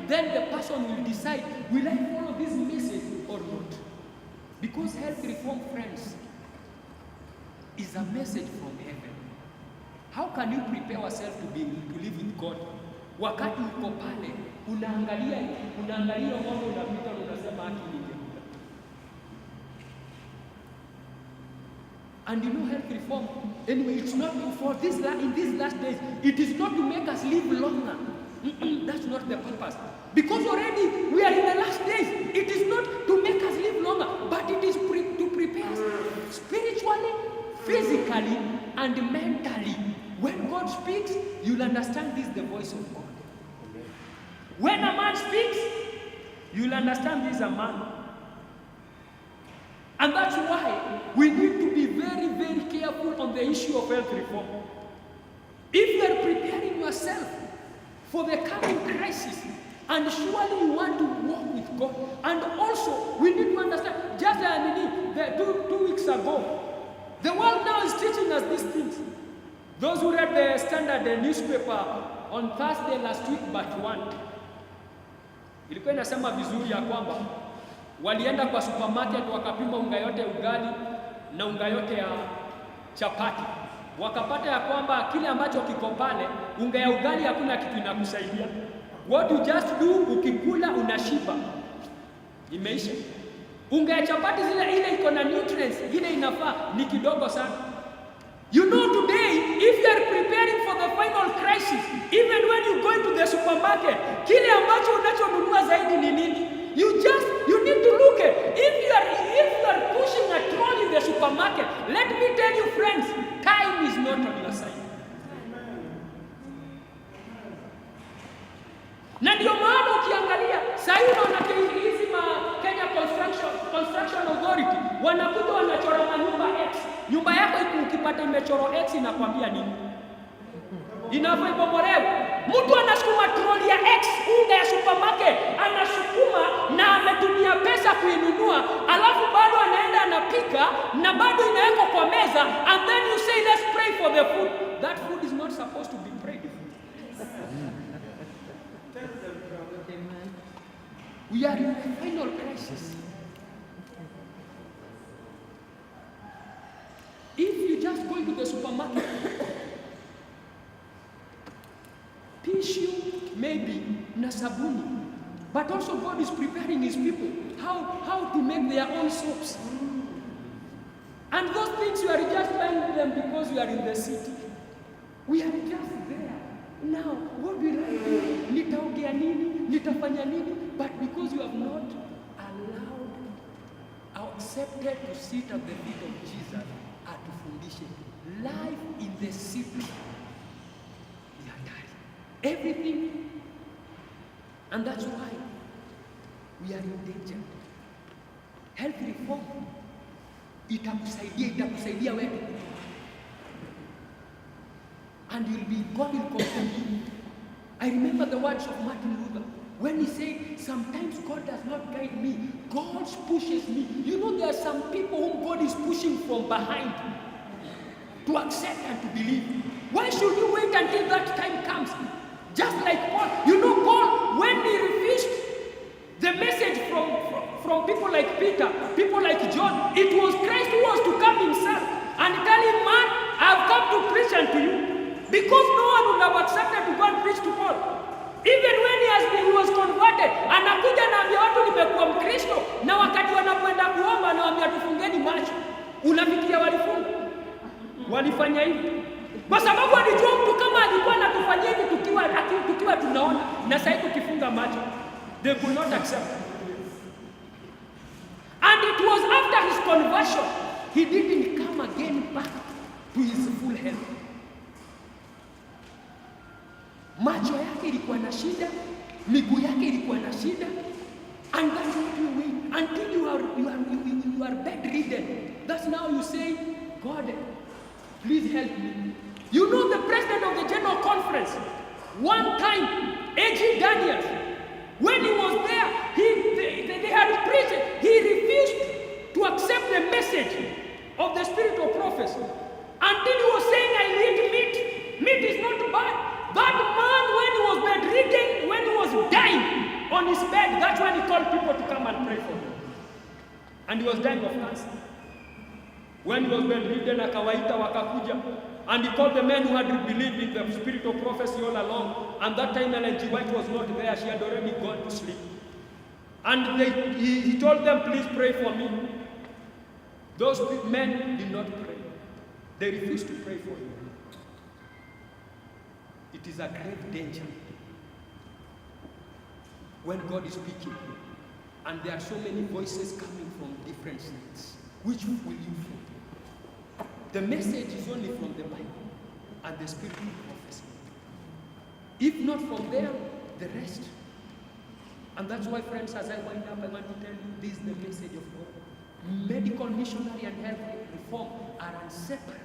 then the person will decide, will I follow this message or not? Because health reform, friends, is a message from heaven. How can you prepare yourself to live with God? Wakati uko pale, unaangalia mambo unapita unasema haki ningekuta. And you know health reform, anyway, it's not for this in these last days. It is not to make us live longer. That's not the purpose. Because already we are in the last days. It is not to make us live longer, but it is to prepare us spiritually, physically, and mentally. When God speaks, you'll understand this is the voice of God. When a man speaks, you'll understand this is a man. And that's why we need to be very, very careful on the issue of health reform. If you are preparing yourself
for the coming crisis. And surely you want to walk with God. And also, we need to understand, just like two weeks ago, the world now is teaching us these things. Those who read the Standard newspaper on Thursday last week but one, ilikuwa inasema vizuri ya kwamba walienda kwa supermarket wakapima unga yote ugali na unga yote ya chapati. Wakapata ya kwamba kile ambacho kiko pale, unga ya ugali hakuna kitu inakusaidia. What you just do, ukikula unashiba. Imeisha. Unga ya chapati ile iko na nutrients, ile inafaa ni kidogo sana. You know today, if you are preparing for the final crisis, even when you go into the supermarket, kile ambacho unachonunua zaidi ni nini? You need to look at, if you are pushing a trolley in the supermarket, let me tell you friends, time is not on your side. Na ndio maana ukiangalia sasa unaona hizi Kenya Construction Authority wanakuja wanachora manyumba X. Nyumba yako ukipata imechoro X inakwambia nini? Inafaa ibomolewe. Mtu anasukuma troli ya X unga ya supermarket, anasukuma na ametumia pesa kuinunua, alafu bado anaenda anapika na bado inawekwa kwa meza, and then you say let's pray for the food. That food is not supposed to be prayed for. We are in the final crisis. If you just go into the supermarket, tissue maybe na sabuni, but also God is preparing His people how to make their own soaps. And those things you are just buying them because you are in the city. We are just there. Now, what will I do? Nitaongea nini? Nitafanya nini? But because you have not allowed or accepted to sit at the feet of Jesus, atufundishe life in the city. We are dying. Everything. And that's why we are in danger. Health reform. Itakusaidia wewe. And God will confirm you. I remember the words of Martin Luther when he said, sometimes God does not guide me, God pushes me. You know, there are some people whom God is pushing from behind to accept and to believe. Why should you wait until that time comes? Just like Paul. You know, Paul, when he refused the message from people like Peter, people like John, it was Christ who was to come himself and tell him, man, I have come to preach unto you. Because no one would have accepted to go and preach to Paul. Even when he was converted, anakuja na ambia watu nimekuwa Mkristo, na wakati wanapoenda kuomba na waambia tufungeni macho. Unafikiria walifunga? Walifanya hivi. Kwa sababu alijua mtu kama alikuwa anatufanyia hivi tukiwa tunaona, na sasa tukifunga macho, they could not accept. And it was after his conversion, he didn't come again back to his full health. Macho yake ilikuwa na shida, miguu yake ilikuwa na shida, and that's what you wait until you are bedridden. That's now you say, God, please help me. You know, the president of the General Conference, one time, A.G. Daniels, when he was there, they had preached. He refused to accept the message of the spirit of prophecy until he was saying, I eat meat. Meat is not bad. That man, when he was bedridden, when he was dying on his bed, that's when he called people to come and pray for him. And he was dying of cancer. When he was bedridden, akawaita wakakuja, and he called the men who had believed in the spirit of prophecy all along. And that time Ellen G. White was not there; she had already gone to sleep. And he told them, "Please pray for me." Those men did not pray; they refused to pray for him. It is a grave danger when God is speaking, and there are so many voices coming from different sides. Which will you follow? The message is only from the Bible and the spirit of prophecy. If not from there, the rest. And that's why, friends, as I wind up, I want to tell you this is the message of God. Medical, missionary, and health reform are inseparable,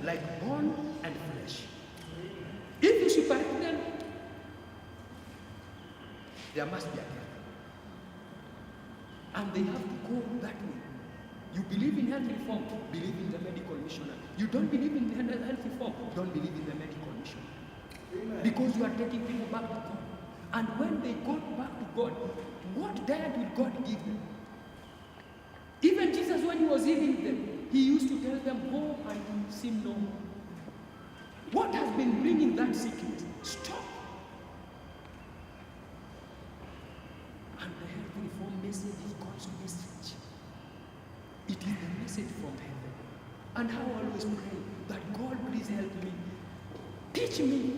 like bone and flesh. If you separate them, There must be a death. And they have to go that way. You believe in health reform, believe in the medical missionary. You don't believe in health reform, don't believe in the medical missionary. Because you are taking people back to God. And when they go back to God, what diet will God give them? Even Jesus, when he was healing them, he used to tell them, go and sin no more. What has been bringing that sickness? Stop. And the health reform message is God's message. It is the message from heaven. And how I always pray that God, please help me. Teach me.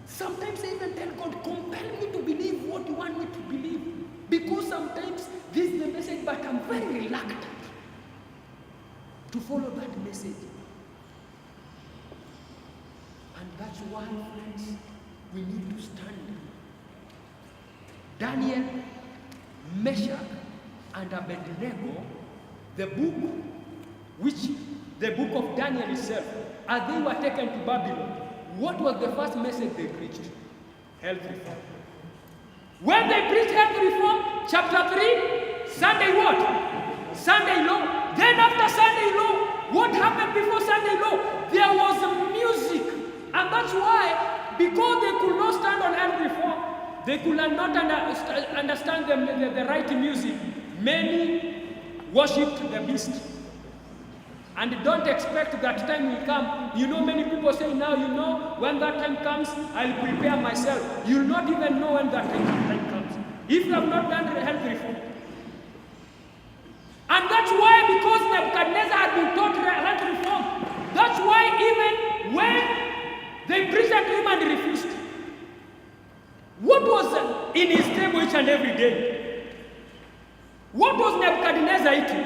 Sometimes I even tell God, compel me to believe what you want me to believe. Because sometimes this is the message, but I'm very reluctant to follow that message. And that's why, friends, we need to stand. Daniel, Meshach, and Abednego, the book of Daniel itself, as they were taken to Babylon, what was the first message they preached? Health reform. When they preached health reform, chapter 3, Sunday what? Sunday law. Then after Sunday law, what happened before Sunday law? There was music. And that's why, because they could not stand on health reform, they could not understand the right music. Many worshipped the beast. And don't expect that time will come. You know, many people say now, when that time comes, I'll prepare myself. You'll not even know when that time comes. If you have not done the health reform. And that's why, because Nebuchadnezzar had been taught health reform, that's why even when they preached to him and he refused, what was in his table each and every day? What was Nebuchadnezzar eating?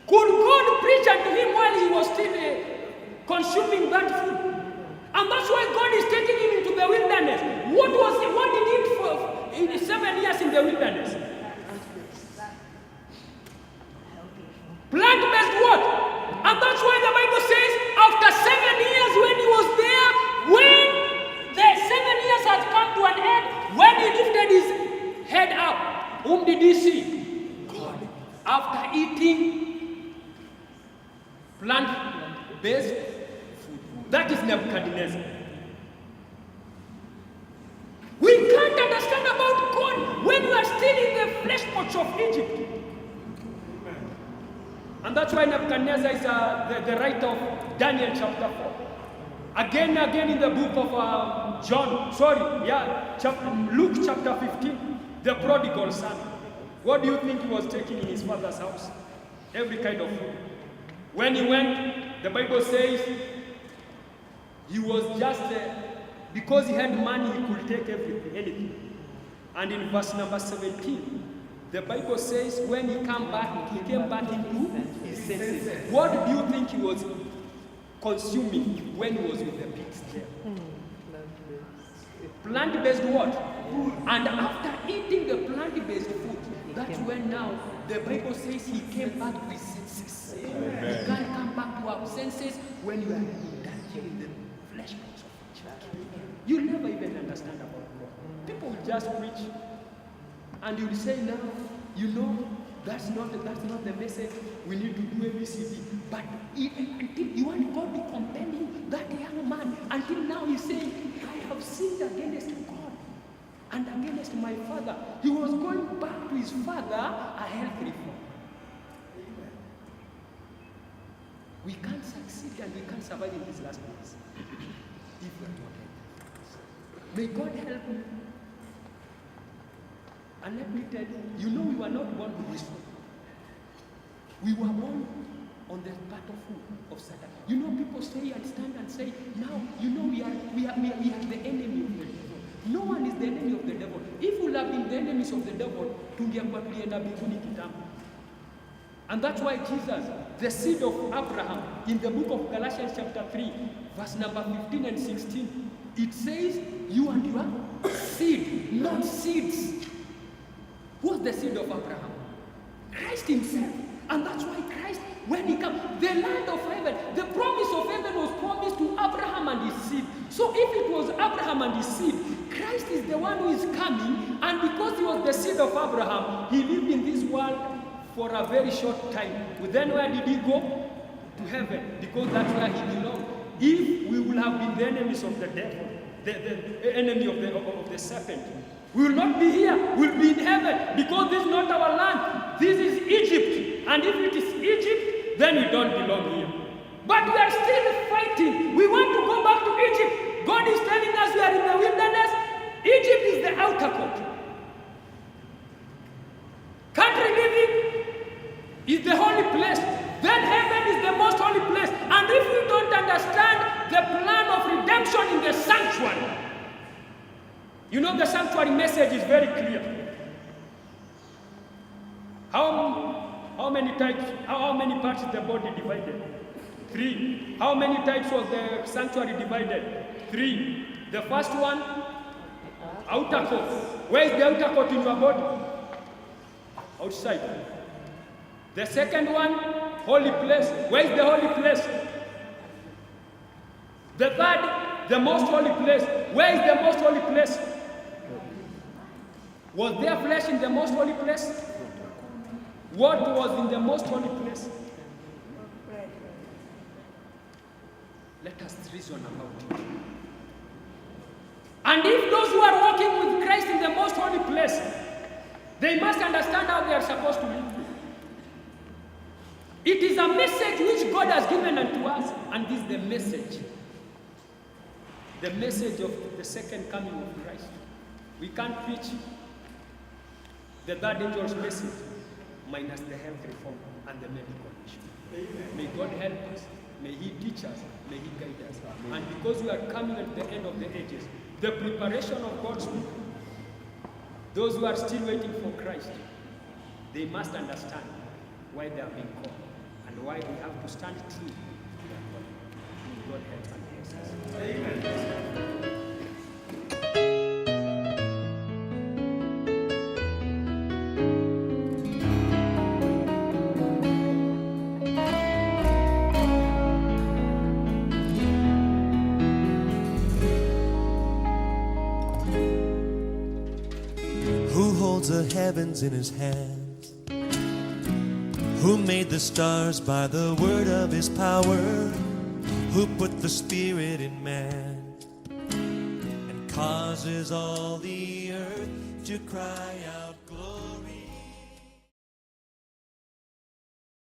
Could God preach unto him while he was still consuming that food? And that's why God is taking him into the wilderness. What did he eat for in 7 years in the wilderness? Plant-based what? And that's why the Bible says, after 7 years when he was there, when the 7 years had come to an end, when he lifted his head up, whom did he see? God. After eating plant-based food. That is Nebuchadnezzar. We can't understand about God when we are still in the flesh pots of Egypt. And that's why Nebuchadnezzar is the writer of Daniel chapter 4. Again in the book of Luke chapter 15, the prodigal son. What do you think he was taking in his father's house? Every kind of food. When he went, the Bible says he was just, because he had money, he could take everything, anything. And in verse number 17, the Bible says when he came back into his senses. What do you think he was consuming when he was with the pigs there? Plant-based what? And after eating the plant-based food, that's when now the Bible says he came back to his senses. Amen. You can't come back to our senses when you are indulging in the flesh pots of children. You'll never even understand about God. People will just preach, and you'll say now, that's not the message. We need to do ABCD. But until you want God to compel him, that young man, until now he's saying, I have sinned against God and against my father. He was going back to his father, a health reform. We can't succeed and we can't survive in these last days if we are not helped. May God help me. And let me tell you, we were not born with this one. We were born on the battlefield of Satan. People say and stand and say, now, we are the enemy of the devil. No one is the enemy of the devil. If we have been the enemies of the devil, and that's why Jesus, the seed of Abraham, in the book of Galatians chapter 3, verse number 15 and 16, it says, you and your seed, not seeds. Who's the seed of Abraham? Christ himself. And that's why Christ, when he comes, the land of heaven, the promise of heaven was promised to Abraham and his seed. So if it was Abraham and his seed, Christ is the one who is coming, and because he was the seed of Abraham, he lived in this world for a very short time. But then where did he go? To heaven, because that's where he belonged. If we will have been the enemies of the devil, the enemy of the serpent, we will not be here, we'll be in heaven, because this is not our land. This is Egypt, and if it is Egypt, then we don't belong here. But we are still fighting. We want to go back to Egypt. God is telling us we are in the wilderness. Egypt is the outer court. Country living is the holy place. Then heaven is the most holy place. And if we don't understand the plan of redemption in the sanctuary, you know the sanctuary message is very clear. How many types, how many parts is the body divided? 3. How many types was the sanctuary divided? 3. The first one, outer court. Where is the outer court in your body? Outside. The second one, holy place. Where is the holy place? The third, the most holy place. Where is the most holy place? Was there flesh in the most holy place? What was in the most holy place? Let us reason about it. And if those who are walking with Christ in the most holy place, they must understand how they are supposed to live. It is a message which God has given unto us, and this is the message. The message of the second coming of Christ. We can't preach the third angel's message minus the health reform and the medical issue. May God help us. May He teach us. May He guide us. And because we are coming at the end of the ages, the preparation of God's people, those who are still waiting for Christ, they must understand why they are being called and why they have to stand true to their calling. May God help and bless us. Amen.
Who holds the heavens in his hands? Who made the stars by the word of his power? Who put the spirit in man and causes all the earth to cry out?